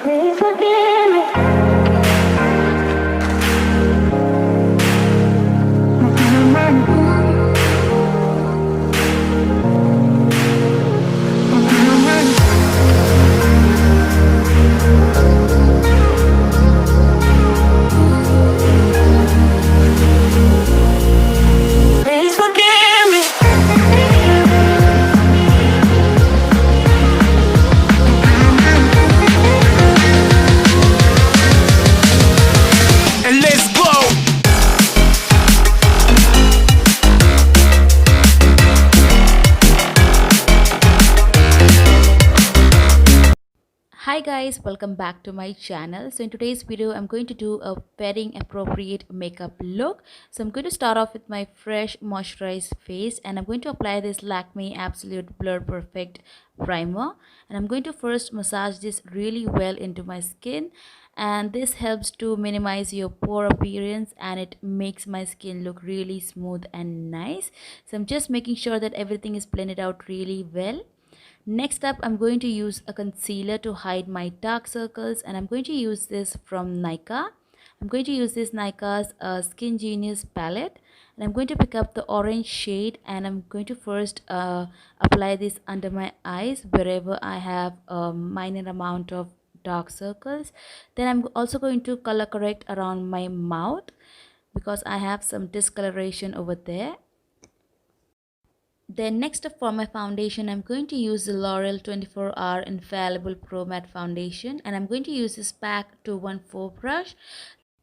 Please forgive me. Please forgive me. And let's go. Hi guys, welcome back to my channel. So in today's video I'm going to do a wedding appropriate makeup look. So I'm going to start off with my fresh moisturized face, and I'm going to apply this Lakme Absolute Blur Perfect primer, and I'm going to first massage this really well into my skin, and this helps to minimize your pore appearance and it makes my skin look really smooth and nice. So I'm just making sure that everything is blended out really well. Next up, I'm going to use a concealer to hide my dark circles, and I'm going to use this from Nykaa. I'm going to use this Nykaa's Skin Genius palette, and I'm going to pick up the orange shade, and I'm going to first apply this under my eyes wherever I have a minor amount of dark circles. Then I'm also going to color correct around my mouth because I have some discoloration over there. Then next up for my foundation, I'm going to use the L'Oreal 24-Hour Infallible Pro Matte Foundation, and I'm going to use this PAC 214 brush.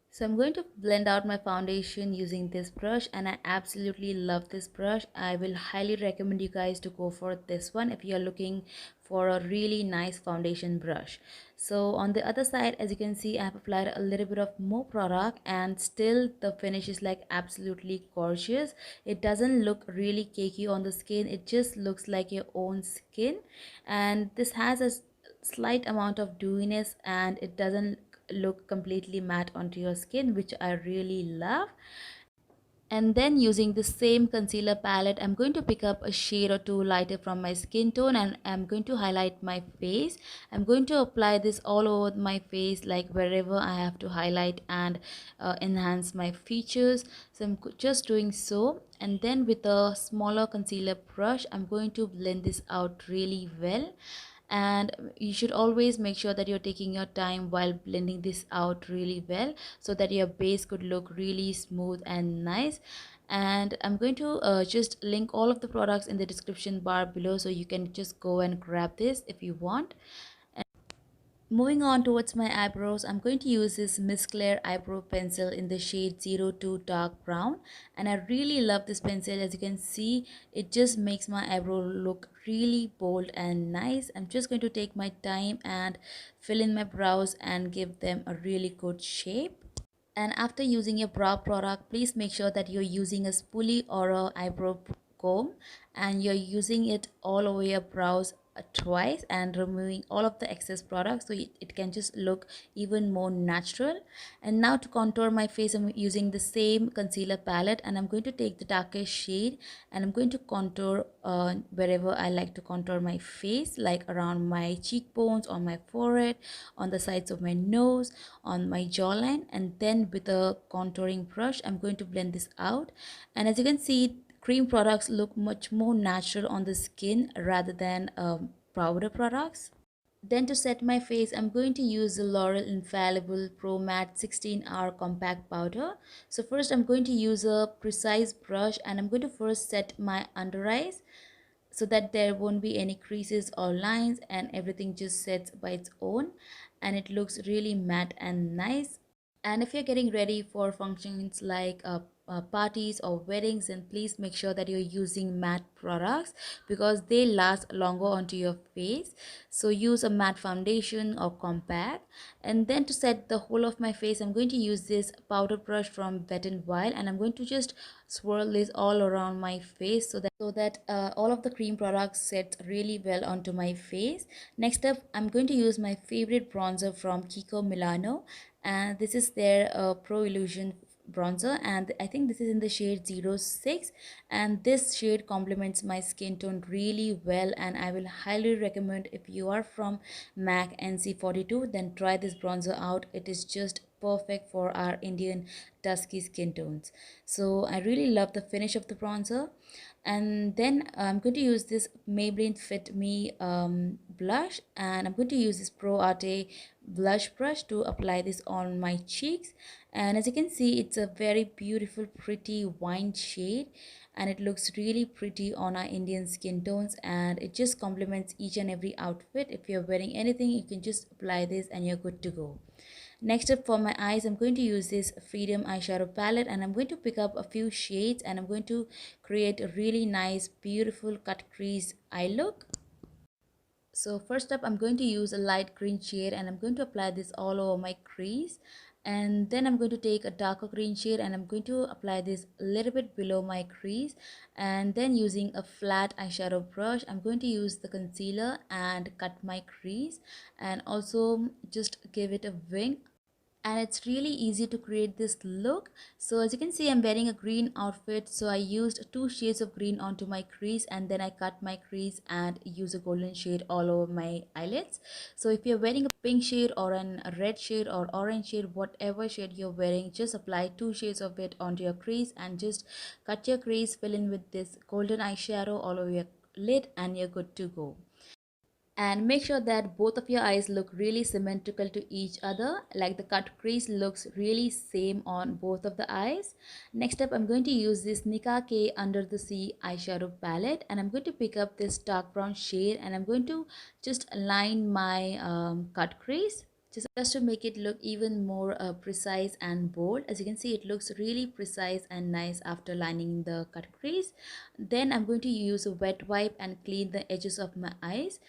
So I'm going to blend out my foundation using this brush, and I absolutely love this brush. I will highly recommend you guys to go for this one if you're looking for a really nice foundation brush. So on the other side, as you can see, I have applied a little bit of more product, and still the finish is like absolutely gorgeous. It doesn't look really cakey on the skin, it just looks like your own skin, and this has a slight amount of dewiness and it doesn't look completely matte onto your skin, which I really love. And then using the same concealer palette, I'm going to pick up a shade or two lighter from my skin tone, and I'm going to highlight my face. I'm going to apply this all over my face, like wherever I have to highlight and enhance my features. So I'm just doing so, and then with a smaller concealer brush I'm going to blend this out really well. And you should always make sure that you're taking your time while blending this out really well so that your base could look really smooth and nice. And I'm going to just link all of the products in the description bar below, so you can just go and grab this if you want. Moving on towards my eyebrows, I'm going to use this Miss Claire eyebrow pencil in the shade 02 dark brown, and I really love this pencil. As you can see, it just makes my eyebrow look really bold and nice. I'm just going to take my time and fill in my brows and give them a really good shape. And after using your brow product, please make sure that you're using a spoolie or a eyebrow comb, and you're using it all over your brows twice and removing all of the excess products so it can just look even more natural. And now to contour my face, I'm using the same concealer palette, and I'm going to take the darkest shade and I'm going to contour wherever I like to contour my face, like around my cheekbones, on my forehead, on the sides of my nose, on my jawline. And then with a contouring brush I'm going to blend this out. And as you can see, cream products look much more natural on the skin rather than powder products. Then to set my face, I'm going to use the L'Oreal Infallible Pro Matte 16-Hour Compact Powder. So first I'm going to use a precise brush, and I'm going to first set my under eyes so that there won't be any creases or lines, and everything just sets by its own and it looks really matte and nice. And if you're getting ready for functions like parties or weddings, then please make sure that you're using matte products because they last longer onto your face. So use a matte foundation or compact. And then to set the whole of my face, I'm going to use this powder brush from Wet n Wild, and I'm going to just swirl this all around my face so that all of the cream products set really well onto my face. Next up, I'm going to use my favorite bronzer from Kiko Milano, and this is their Pro Illusion bronzer, and I think this is in the shade 06, and this shade complements my skin tone really well, and I will highly recommend if you are from MAC NC42, then try this bronzer out. It is just perfect for our Indian dusky skin tones. So I really love the finish of the bronzer. And then I'm going to use this Maybelline Fit Me blush, and I'm going to use this Pro Arte blush brush to apply this on my cheeks. And as you can see, it's a very beautiful pretty wine shade, and it looks really pretty on our Indian skin tones, and it just complements each and every outfit. If you're wearing anything, you can just apply this and you're good to go. Next up, for my eyes, I'm going to use this Freedom eyeshadow palette, and I'm going to pick up a few shades, and I'm going to create a really nice beautiful cut crease eye look. So first up, I'm going to use a light green shade, and I'm going to apply this all over my crease. And then I'm going to take a darker green shade, and I'm going to apply this a little bit below my crease. And then using a flat eyeshadow brush, I'm going to use the concealer and cut my crease, and also just give it a wing. And it's really easy to create this look. So as you can see, I'm wearing a green outfit, so I used two shades of green onto my crease, and then I cut my crease and use a golden shade all over my eyelids. So if you're wearing a pink shade or a red shade or orange shade, whatever shade you're wearing, just apply two shades of it onto your crease and just cut your crease, fill in with this golden eyeshadow all over your lid, and you're good to go. And make sure that both of your eyes look really symmetrical to each other, like the cut crease looks really same on both of the eyes. Next up, I'm going to use this Nicka K Under the Sea eyeshadow palette, and I'm going to pick up this dark brown shade, and I'm going to just line my cut crease just to make it look even more precise and bold. As you can see, it looks really precise and nice after lining the cut crease. Then I'm going to use a wet wipe and clean the edges of my eyes.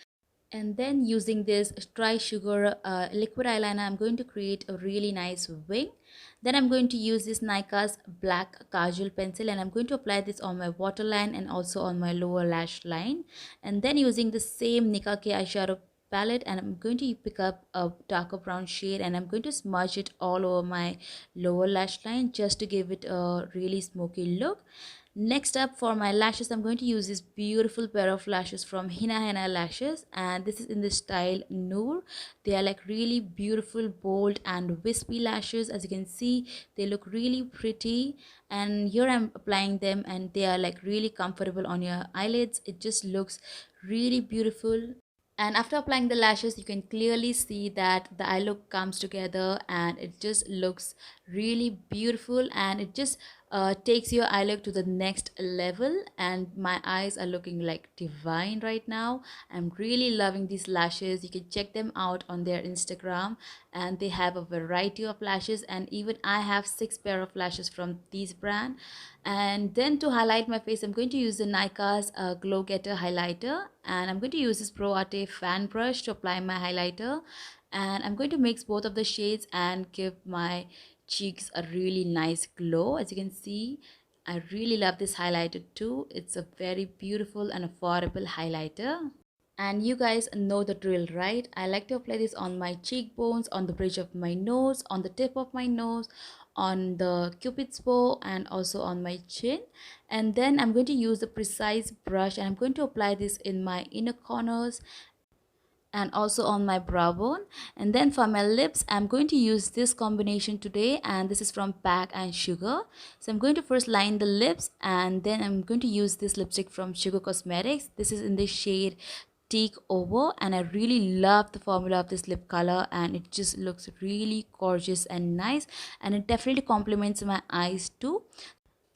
And then using this dry sugar liquid eyeliner, I'm going to create a really nice wing. Then I'm going to use this Nika's black kajal pencil, and I'm going to apply this on my waterline and also on my lower lash line. And then using the same Nicka K eyeshadow palette, and I'm going to pick up a darker brown shade, and I'm going to smudge it all over my lower lash line just to give it a really smoky look. Next up, for my lashes, I'm going to use this beautiful pair of lashes from Hina Henna Lashes, and this is in the style Noor. They are like really beautiful, bold and wispy lashes. As you can see, they look really pretty, and here I'm applying them, and they are like really comfortable on your eyelids. It just looks really beautiful. And after applying the lashes, you can clearly see that the eye look comes together, and it just looks really beautiful, and it just takes your eye look to the next level. And my eyes are looking like divine right now. I'm really loving these lashes. You can check them out on their Instagram, and they have a variety of lashes, and even I have 6 pair of lashes from these brand. And then to highlight my face, I'm going to use the Nika's Glow Getter highlighter, and I'm going to use this Pro Arte fan brush to apply my highlighter. And I'm going to mix both of the shades and give my cheeks a really nice glow. As you can see, I really love this highlighter too. It's a very beautiful and affordable highlighter. And you guys know the drill, right? I like to apply this on my cheekbones, on the bridge of my nose, on the tip of my nose, on the cupid's bow, and also on my chin. And then I'm going to use the precise brush, and I'm going to apply this in my inner corners and also on my brow bone. And then for my lips, I'm going to use this combination today, and this is from Pack and Sugar. So I'm going to first line the lips, and then I'm going to use this lipstick from Sugar Cosmetics. This is in the shade Teak Over, and I really love the formula of this lip color, and it just looks really gorgeous and nice, and it definitely complements my eyes too.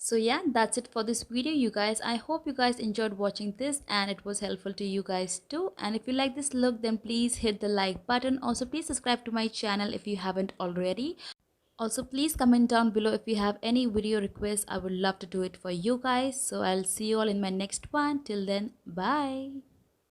So yeah, that's it for this video, you guys. I hope you guys enjoyed watching this and it was helpful to you guys too. And if you like this look, then please hit the like button. Also, please subscribe to my channel if you haven't already. Also, please comment down below if you have any video requests. I would love to do it for you guys. So I'll see you all in my next one. Till then, bye.